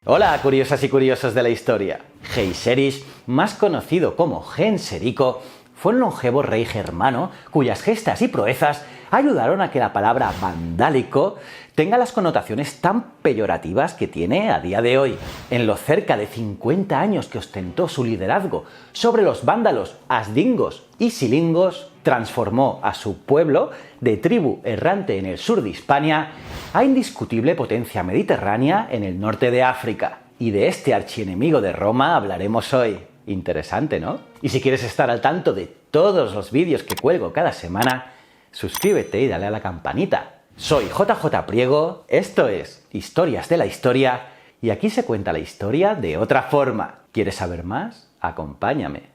Hola, curiosas y curiosos de la historia. Geiseris, más conocido como Genserico, fue un longevo rey germano cuyas gestas y proezas ayudaron a que la palabra vandálico tenga las connotaciones tan peyorativas que tiene a día de hoy. En los cerca de 50 años que ostentó su liderazgo sobre los vándalos, asdingos y silingos, transformó a su pueblo de tribu errante en el sur de Hispania a indiscutible potencia mediterránea en el norte de África. Y de este archienemigo de Roma hablaremos hoy. Interesante, ¿no? Y si quieres estar al tanto de todos los vídeos que cuelgo cada semana, suscríbete y dale a la campanita. Soy JJ Priego, esto es Historias de la Historia, y aquí se cuenta la historia de otra forma. ¿Quieres saber más? Acompáñame.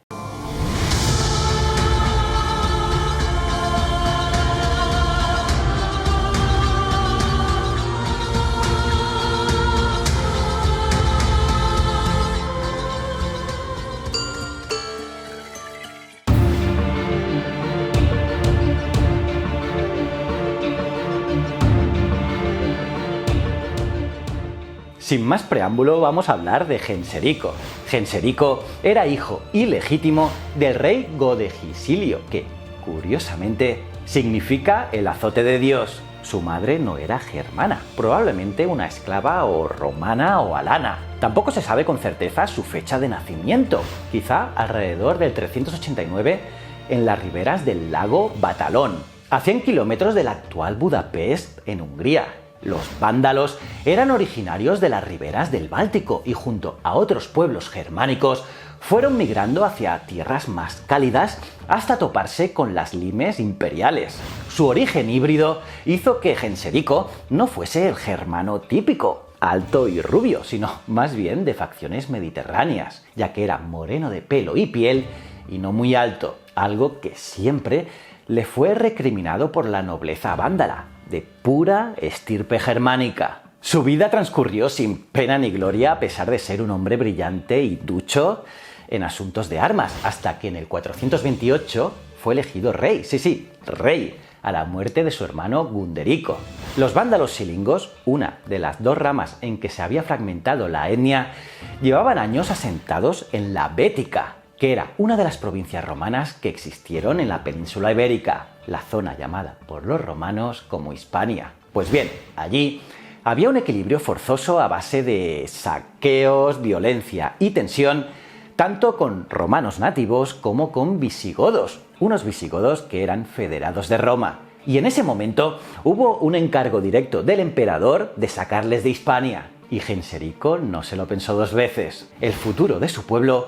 Sin más preámbulo, vamos a hablar de Genserico. Genserico era hijo ilegítimo del rey Godegisilio, que, curiosamente, significa el azote de Dios. Su madre no era germana, probablemente una esclava o romana o alana. Tampoco se sabe con certeza su fecha de nacimiento, quizá alrededor del 389 en las riberas del lago Batalón, a 100 kilómetros del actual Budapest, en Hungría. Los vándalos eran originarios de las riberas del Báltico y junto a otros pueblos germánicos fueron migrando hacia tierras más cálidas hasta toparse con las limes imperiales. Su origen híbrido hizo que Genserico no fuese el germano típico, alto y rubio, sino más bien de facciones mediterráneas, ya que era moreno de pelo y piel y no muy alto, algo que siempre le fue recriminado por la nobleza vándala, de pura estirpe germánica. Su vida transcurrió sin pena ni gloria a pesar de ser un hombre brillante y ducho en asuntos de armas, hasta que en el 428 fue elegido rey, sí, rey, a la muerte de su hermano Gunderico. Los vándalos silingos, una de las dos ramas en que se había fragmentado la etnia, llevaban años asentados en la Bética, que era una de las provincias romanas que existieron en la península ibérica, la zona llamada por los romanos como Hispania. Pues bien, allí había un equilibrio forzoso a base de saqueos, violencia y tensión, tanto con romanos nativos como con visigodos, unos visigodos que eran federados de Roma. Y en ese momento hubo un encargo directo del emperador de sacarles de Hispania, y Genserico no se lo pensó dos veces. El futuro de su pueblo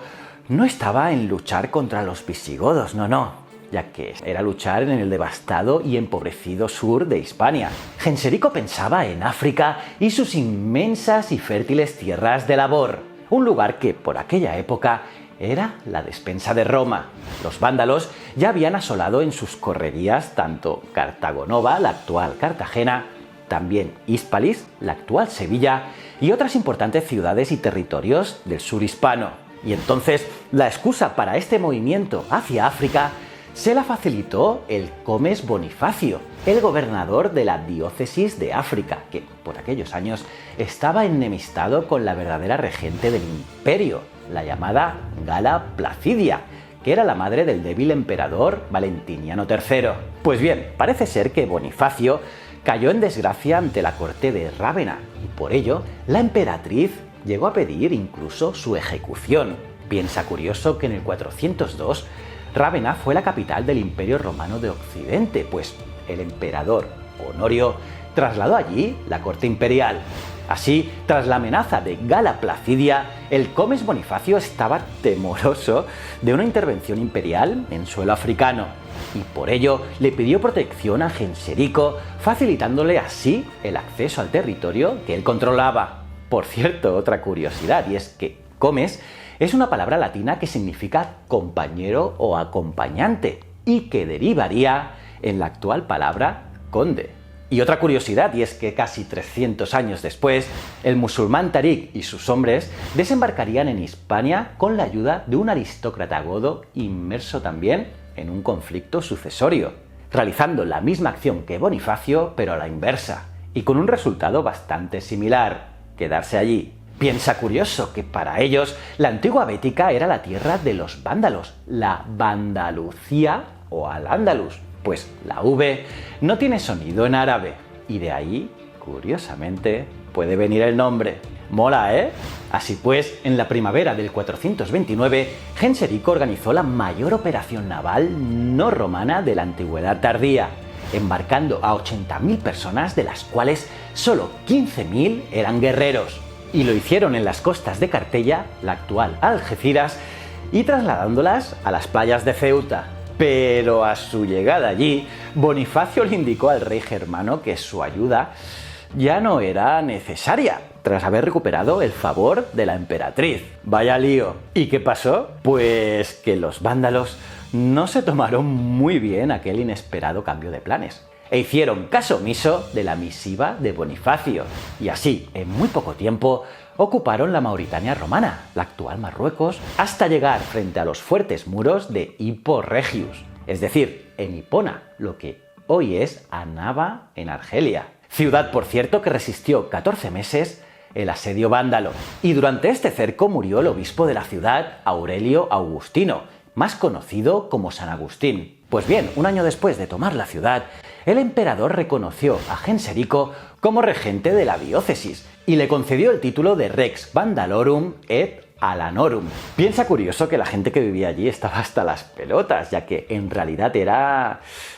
no estaba en luchar contra los visigodos, no, ya que era luchar en el devastado y empobrecido sur de Hispania. Genserico pensaba en África y sus inmensas y fértiles tierras de labor, un lugar que por aquella época era la despensa de Roma. Los vándalos ya habían asolado en sus correrías tanto Cartago Nova, la actual Cartagena, también Hispalis, la actual Sevilla, y otras importantes ciudades y territorios del sur hispano. Y entonces la excusa para este movimiento hacia África se la facilitó el Comes Bonifacio, el gobernador de la diócesis de África, que por aquellos años estaba enemistado con la verdadera regente del imperio, la llamada Gala Placidia, que era la madre del débil emperador Valentiniano III. Pues bien, parece ser que Bonifacio cayó en desgracia ante la corte de Rávena, y por ello la emperatriz llegó a pedir incluso su ejecución. Piensa curioso que en el 402 Rávena fue la capital del Imperio Romano de Occidente, pues el emperador Honorio trasladó allí la corte imperial. Así, tras la amenaza de Gala Placidia, el Comes Bonifacio estaba temeroso de una intervención imperial en suelo africano, y por ello le pidió protección a Genserico, facilitándole así el acceso al territorio que él controlaba. Por cierto, otra curiosidad, y es que comes es una palabra latina que significa compañero o acompañante y que derivaría en la actual palabra conde. Y otra curiosidad, y es que casi 300 años después, el musulmán Tarik y sus hombres desembarcarían en Hispania con la ayuda de un aristócrata godo inmerso también en un conflicto sucesorio, realizando la misma acción que Bonifacio, pero a la inversa, y con un resultado bastante similar: quedarse allí. Piensa curioso que para ellos la antigua Bética era la tierra de los vándalos, la Vandalucía o Al-Ándalus, pues la V no tiene sonido en árabe y de ahí, curiosamente, puede venir el nombre. Mola, ¿eh? Así pues, en la primavera del 429, Genserico organizó la mayor operación naval no romana de la antigüedad tardía, embarcando a 80.000 personas, de las cuales solo 15.000 eran guerreros. Y lo hicieron en las costas de Cartella, la actual Algeciras, y trasladándolas a las playas de Ceuta. Pero a su llegada allí, Bonifacio le indicó al rey germano que su ayuda ya no era necesaria, tras haber recuperado el favor de la emperatriz. Vaya lío. ¿Y qué pasó? Pues que los vándalos no se tomaron muy bien aquel inesperado cambio de planes e hicieron caso omiso de la misiva de Bonifacio, y así, en muy poco tiempo, ocuparon la Mauritania romana, la actual Marruecos, hasta llegar frente a los fuertes muros de Hippo Regius, es decir, en Hipona, lo que hoy es Annaba en Argelia. Ciudad, por cierto, que resistió 14 meses el asedio vándalo. Y durante este cerco murió el obispo de la ciudad, Aurelio Augustino, más conocido como San Agustín. Pues bien, un año después de tomar la ciudad, el emperador reconoció a Genserico como regente de la diócesis y le concedió el título de Rex Vandalorum et Alanorum. Piensa curioso que la gente que vivía allí estaba hasta las pelotas, ya que en realidad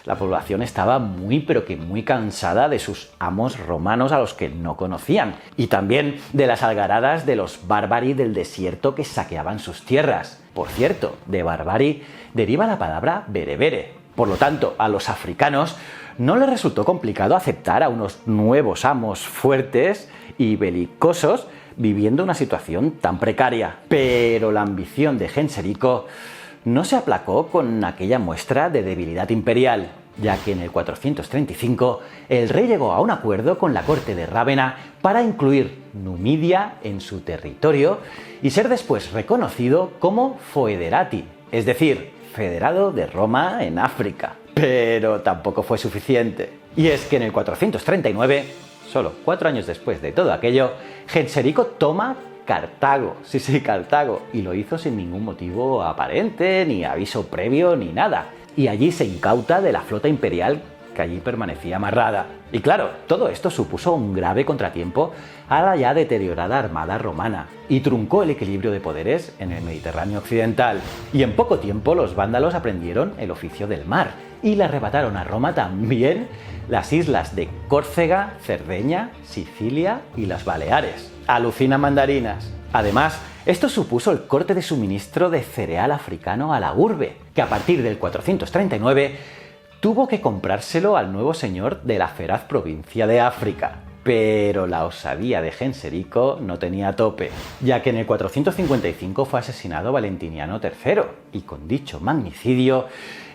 la población estaba muy pero que muy cansada de sus amos romanos a los que no conocían, y también de las algaradas de los bárbari del desierto que saqueaban sus tierras. Por cierto, de barbari deriva la palabra berebere. Por lo tanto, a los africanos no les resultó complicado aceptar a unos nuevos amos fuertes y belicosos viviendo una situación tan precaria. Pero la ambición de Genserico no se aplacó con aquella muestra de debilidad imperial, ya que en el 435 el rey llegó a un acuerdo con la corte de Rávena para incluir Numidia en su territorio y ser después reconocido como foederati, es decir, federado de Roma en África. Pero tampoco fue suficiente. Y es que en el 439, solo 4 años después de todo aquello, Genserico toma Cartago, sí, Cartago, y lo hizo sin ningún motivo aparente, ni aviso previo, ni nada. Y allí se incauta de la flota imperial que allí permanecía amarrada. Y claro, todo esto supuso un grave contratiempo a la ya deteriorada armada romana y truncó el equilibrio de poderes en el Mediterráneo occidental. Y en poco tiempo los vándalos aprendieron el oficio del mar y le arrebataron a Roma también las islas de Córcega, Cerdeña, Sicilia y las Baleares. Alucina mandarinas. Además, esto supuso el corte de suministro de cereal africano a la urbe, que a partir del 439 tuvo que comprárselo al nuevo señor de la feraz provincia de África. Pero la osadía de Genserico no tenía tope, ya que en el 455 fue asesinado Valentiniano III, y con dicho magnicidio,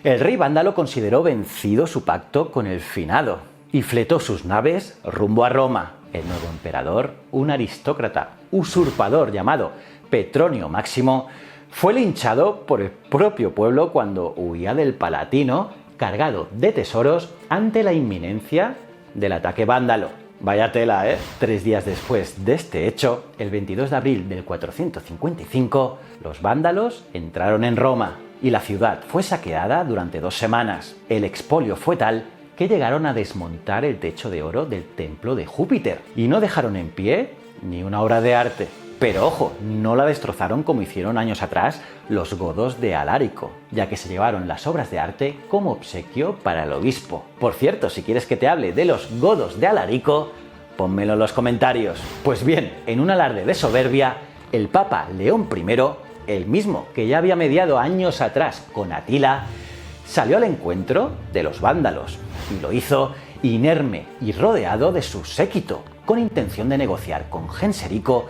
el rey vándalo consideró vencido su pacto con el finado, y fletó sus naves rumbo a Roma. El nuevo emperador, un aristócrata usurpador llamado Petronio Máximo, fue linchado por el propio pueblo cuando huía del Palatino cargado de tesoros ante la inminencia del ataque vándalo. Vaya tela, ¿eh? 3 días después de este hecho, el 22 de abril del 455, los vándalos entraron en Roma y la ciudad fue saqueada durante 2 semanas. El expolio fue tal que llegaron a desmontar el techo de oro del templo de Júpiter y no dejaron en pie ni una obra de arte. Pero ojo, no la destrozaron como hicieron años atrás los godos de Alárico, ya que se llevaron las obras de arte como obsequio para el obispo. Por cierto, si quieres que te hable de los godos de Alárico, pónmelo en los comentarios. Pues bien, en un alarde de soberbia, el Papa León I, el mismo que ya había mediado años atrás con Atila, salió al encuentro de los vándalos y lo hizo inerme y rodeado de su séquito, con intención de negociar con Genserico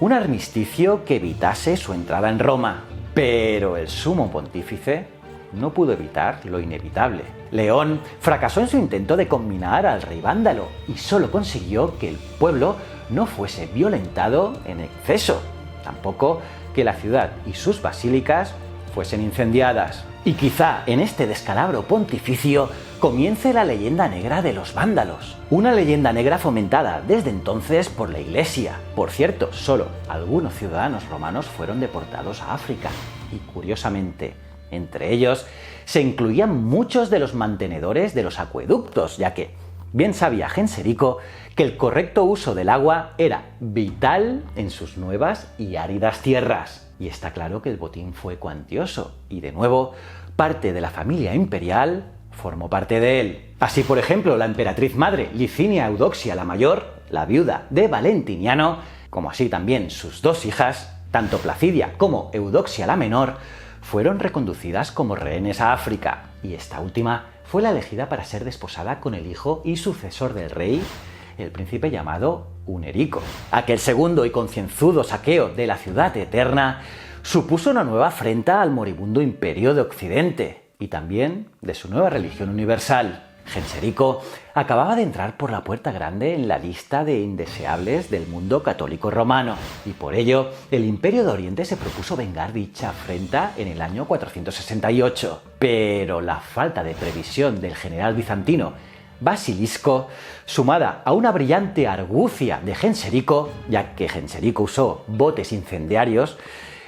un armisticio que evitase su entrada en Roma. Pero el sumo pontífice no pudo evitar lo inevitable. León fracasó en su intento de conminar al rey vándalo y solo consiguió que el pueblo no fuese violentado en exceso, tampoco que la ciudad y sus basílicas fuesen incendiadas. Y quizá en este descalabro pontificio comience la leyenda negra de los vándalos. Una leyenda negra fomentada desde entonces por la Iglesia. Por cierto, solo algunos ciudadanos romanos fueron deportados a África. Y curiosamente, entre ellos se incluían muchos de los mantenedores de los acueductos, ya que bien sabía Genserico que el correcto uso del agua era vital en sus nuevas y áridas tierras. Y está claro que el botín fue cuantioso, y de nuevo, parte de la familia imperial formó parte de él. Así, por ejemplo, la emperatriz madre Licinia Eudoxia la Mayor, la viuda de Valentiniano, como así también sus dos hijas, tanto Placidia como Eudoxia la Menor, fueron reconducidas como rehenes a África, y esta última fue la elegida para ser desposada con el hijo y sucesor del rey, el príncipe llamado Hunerico. Aquel segundo y concienzudo saqueo de la ciudad eterna supuso una nueva afrenta al moribundo imperio de Occidente y también de su nueva religión universal. Genserico acababa de entrar por la puerta grande en la lista de indeseables del mundo católico romano, y por ello el Imperio de Oriente se propuso vengar dicha afrenta en el año 468. Pero la falta de previsión del general bizantino Basilisco, sumada a una brillante argucia de Genserico, ya que Genserico usó botes incendiarios,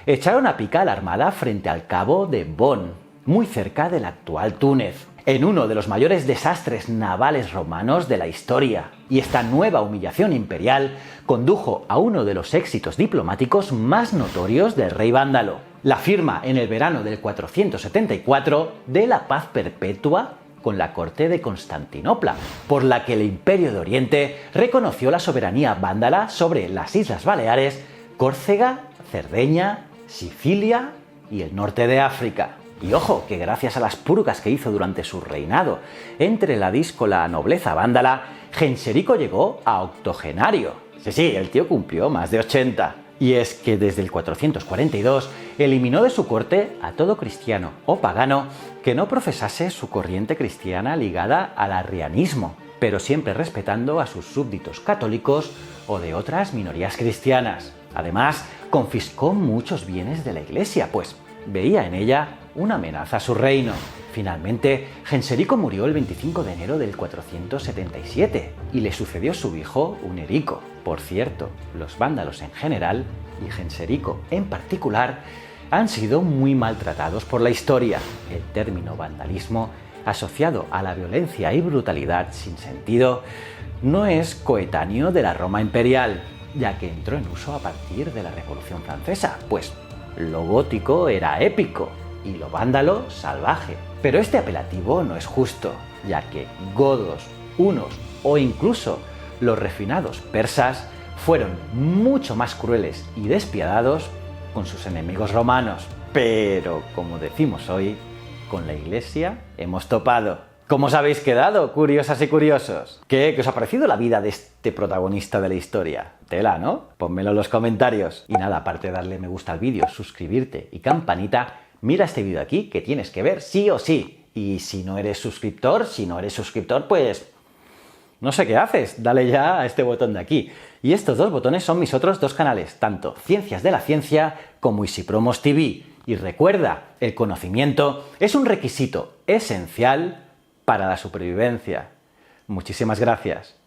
echaron a pica a la armada frente al cabo de Bon, muy cerca del actual Túnez, en uno de los mayores desastres navales romanos de la historia. Y esta nueva humillación imperial condujo a uno de los éxitos diplomáticos más notorios del rey vándalo: la firma en el verano del 474 de la paz perpetua con la corte de Constantinopla, por la que el Imperio de Oriente reconoció la soberanía vándala sobre las Islas Baleares, Córcega, Cerdeña, Sicilia y el norte de África. Y ojo, que gracias a las purgas que hizo durante su reinado entre la díscola nobleza vándala, Genserico llegó a octogenario. Sí, el tío cumplió más de 80. Y es que desde el 442 eliminó de su corte a todo cristiano o pagano que no profesase su corriente cristiana ligada al arrianismo, pero siempre respetando a sus súbditos católicos o de otras minorías cristianas. Además, confiscó muchos bienes de la Iglesia, pues veía en ella una amenaza a su reino. Finalmente, Genserico murió el 25 de enero del 477 y le sucedió su hijo Hunerico. Por cierto, los vándalos en general, y Genserico en particular, han sido muy maltratados por la historia. El término vandalismo, asociado a la violencia y brutalidad sin sentido, no es coetáneo de la Roma imperial, ya que entró en uso a partir de la Revolución Francesa, pues lo gótico era épico y lo vándalo salvaje. Pero este apelativo no es justo, ya que godos, hunos o incluso los refinados persas fueron mucho más crueles y despiadados con sus enemigos romanos. Pero, como decimos hoy, con la Iglesia hemos topado. ¿Cómo os habéis quedado, curiosas y curiosos? ¿Qué os ha parecido la vida de este protagonista de la historia? Tela, ¿no? Pónmelo en los comentarios. Y nada, aparte de darle me gusta al vídeo, suscribirte y campanita, mira este vídeo aquí que tienes que ver sí o sí. Y si no eres suscriptor, pues no sé qué haces, dale ya a este botón de aquí. Y estos dos botones son mis otros dos canales, tanto Ciencias de la Ciencia como Easypromos TV. Y recuerda, el conocimiento es un requisito esencial para la supervivencia. Muchísimas gracias.